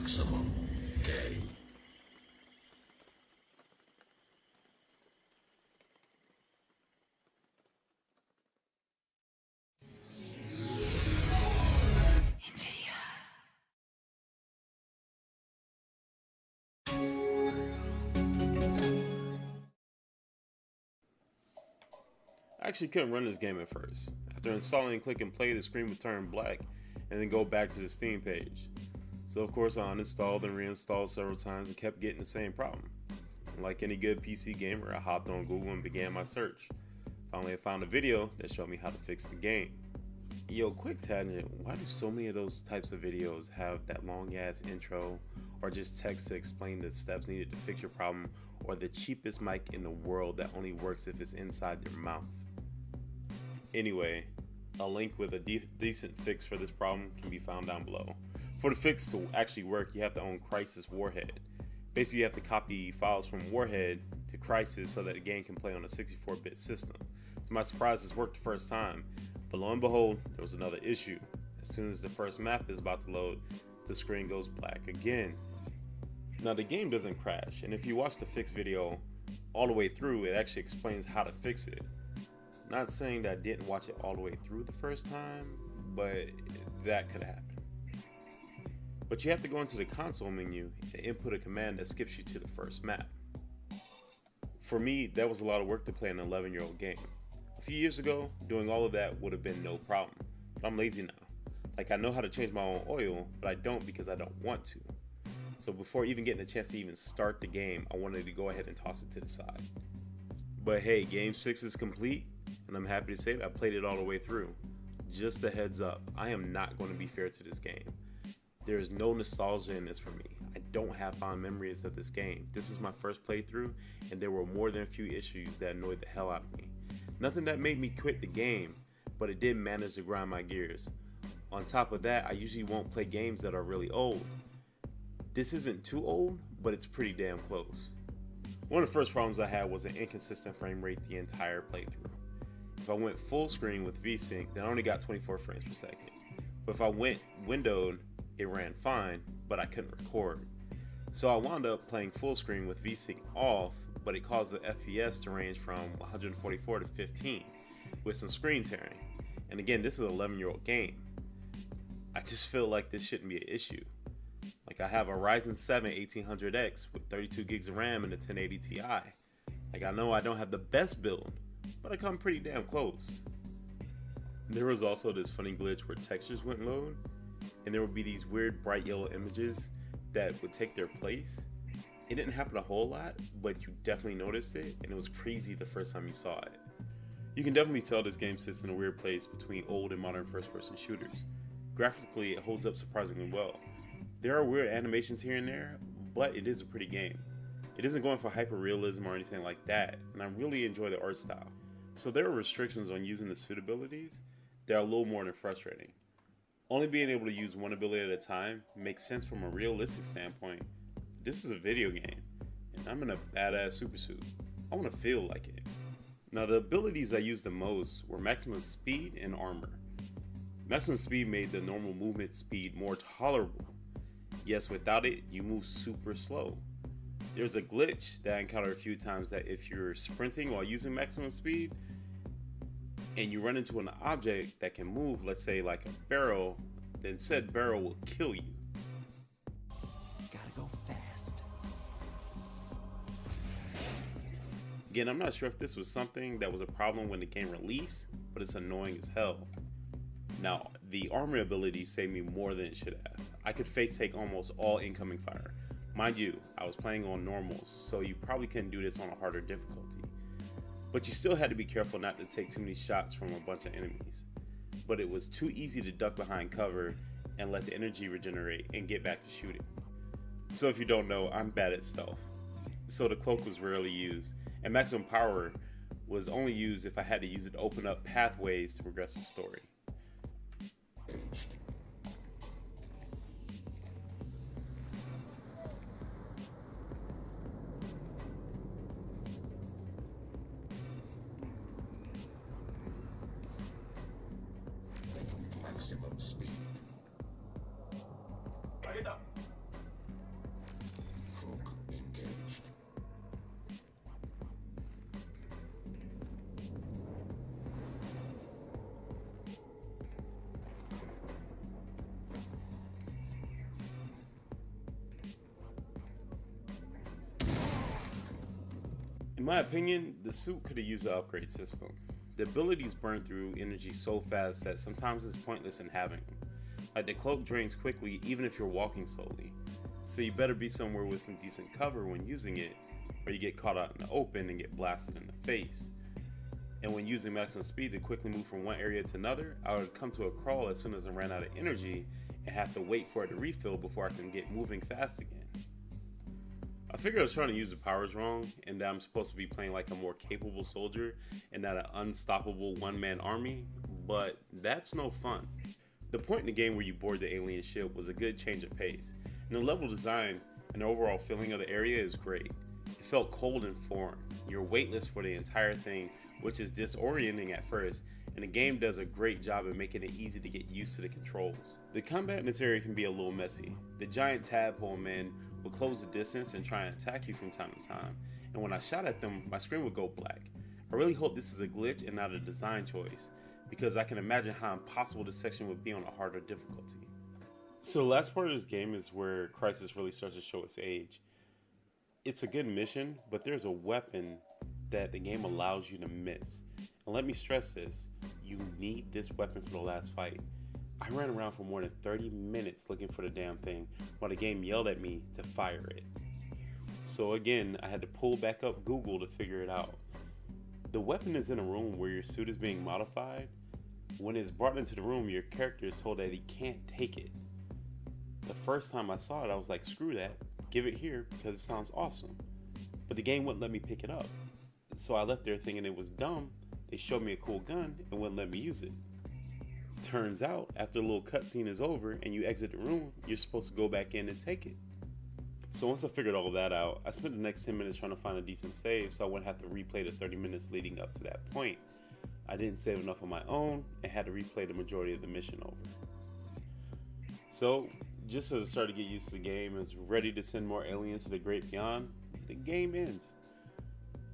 Maximum gain. I actually couldn't run this game at first. After installing and clicking play, the screen would turn black and then go back to the Steam page. So of course I uninstalled and reinstalled several times and kept getting the same problem. Like any good PC gamer, I hopped on Google and began my search. Finally I found a video that showed me how to fix the game. Yo, quick tangent, why do so many of those types of videos have that long ass intro or just text to explain the steps needed to fix your problem, or the cheapest mic in the world that only works if it's inside their mouth? Anyway, a link with a decent fix for this problem can be found down below. For the fix to actually work, you have to own Crysis Warhead. Basically, you have to copy files from Warhead to Crysis so that the game can play on a 64-bit system. To my surprise, this worked the first time, but lo and behold, there was another issue. As soon as the first map is about to load, the screen goes black again. Now the game doesn't crash, and if you watch the fix video all the way through, it actually explains how to fix it. Not saying that I didn't watch it all the way through the first time, but that could happen. But you have to go into the console menu and input a command that skips you to the first map. For me, that was a lot of work to play an 11-year-old game. A few years ago, doing all of that would have been no problem, but I'm lazy now. Like, I know how to change my own oil, but I don't because I don't want to. So before even getting a chance to even start the game, I wanted to go ahead and toss it to the side. But hey, game 6 is complete, and I'm happy to say that I played it all the way through. Just a heads up, I am not going to be fair to this game. There is no nostalgia in this for me. I don't have fond memories of this game. This was my first playthrough, and there were more than a few issues that annoyed the hell out of me. Nothing that made me quit the game, but it did manage to grind my gears. On top of that, I usually won't play games that are really old. This isn't too old, but it's pretty damn close. One of the first problems I had was an inconsistent frame rate the entire playthrough. If I went full screen with VSync, then I only got 24 frames per second. But if I went windowed, it ran fine, but I couldn't record. So I wound up playing full screen with VSync off, but it caused the FPS to range from 144 to 15 with some screen tearing. And again, this is an 11-year-old game. I just feel like this shouldn't be an issue. Like, I have a Ryzen 7 1800X with 32 gigs of RAM and a 1080 Ti. Like, I know I don't have the best build, but I come pretty damn close. There was also this funny glitch where textures wouldn't load, and there would be these weird bright yellow images that would take their place. It didn't happen a whole lot, but you definitely noticed it, and it was crazy the first time you saw it. You can definitely tell this game sits in a weird place between old and modern first-person shooters. Graphically, it holds up surprisingly well. There are weird animations here and there, but it is a pretty game. It isn't going for hyper-realism or anything like that, and I really enjoy the art style. So there are restrictions on using the suit abilities that are a little more than frustrating. Only being able to use one ability at a time makes sense from a realistic standpoint. This is a video game, and I'm in a badass super suit. I want to feel like it. Now, the abilities I used the most were maximum speed and armor. Maximum speed made the normal movement speed more tolerable. Yes, without it, you move super slow. There's a glitch that I encountered a few times that if you're sprinting while using maximum speed, and you run into an object that can move, let's say like a barrel, then said barrel will kill you. Gotta go fast. Again, I'm not sure if this was something that was a problem when the game released, but it's annoying as hell. Now, the armor ability saved me more than it should have. I could face take almost all incoming fire. Mind you, I was playing on normals, so you probably couldn't do this on a harder difficulty. But you still had to be careful not to take too many shots from a bunch of enemies. But it was too easy to duck behind cover and let the energy regenerate and get back to shooting. So if you don't know, I'm bad at stealth. So the cloak was rarely used, and maximum power was only used if I had to use it to open up pathways to progress the story. Maximum speed. Light it up. In my opinion, the suit could have used an upgrade system. The abilities burn through energy so fast that sometimes it's pointless in having them. Like the cloak drains quickly even if you're walking slowly. So you better be somewhere with some decent cover when using it, or you get caught out in the open and get blasted in the face. And when using maximum speed to quickly move from one area to another, I would come to a crawl as soon as I ran out of energy and have to wait for it to refill before I can get moving fast again. I figured I was trying to use the powers wrong, and that I'm supposed to be playing like a more capable soldier and not an unstoppable one-man army, but that's no fun. The point in the game where you board the alien ship was a good change of pace, and the level design and the overall feeling of the area is great. It felt cold and foreign. You're weightless for the entire thing, which is disorienting at first, and the game does a great job of making it easy to get used to the controls. The combat in this area can be a little messy. The giant tadpole men will close the distance and try and attack you from time to time, and when I shot at them, my screen would go black. I really hope this is a glitch and not a design choice, because I can imagine how impossible this section would be on a harder difficulty. So the last part of this game is where Crysis really starts to show its age. It's a good mission, but there's a weapon that the game allows you to miss. And let me stress this, you need this weapon for the last fight. I ran around for more than 30 minutes looking for the damn thing while the game yelled at me to fire it. So again, I had to pull back up Google to figure it out. The weapon is in a room where your suit is being modified. When it's brought into the room, your character is told that he can't take it. The first time I saw it, I was like, screw that, give it here because it sounds awesome. But the game wouldn't let me pick it up. So I left there thinking it was dumb. They showed me a cool gun and wouldn't let me use it. Turns out, after a little cutscene is over and you exit the room, you're supposed to go back in and take it. So once I figured all that out, I spent the next 10 minutes trying to find a decent save so I wouldn't have to replay the 30 minutes leading up to that point. I didn't save enough on my own and had to replay the majority of the mission over. So, just as I started to get used to the game and was ready to send more aliens to the great beyond, the game ends.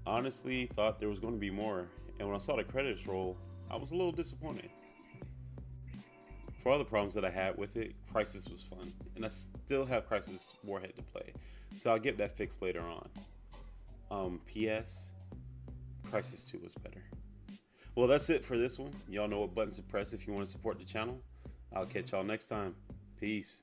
Honestly, thought there was going to be more, and when I saw the credits roll, I was a little disappointed. For all the problems that I had with it, Crysis was fun, and I still have Crysis Warhead to play, so I'll get that fixed later on. P.S. Crysis 2 was better. Well, that's it for this one. Y'all know what buttons to press if you want to support the channel. I'll catch y'all next time. Peace.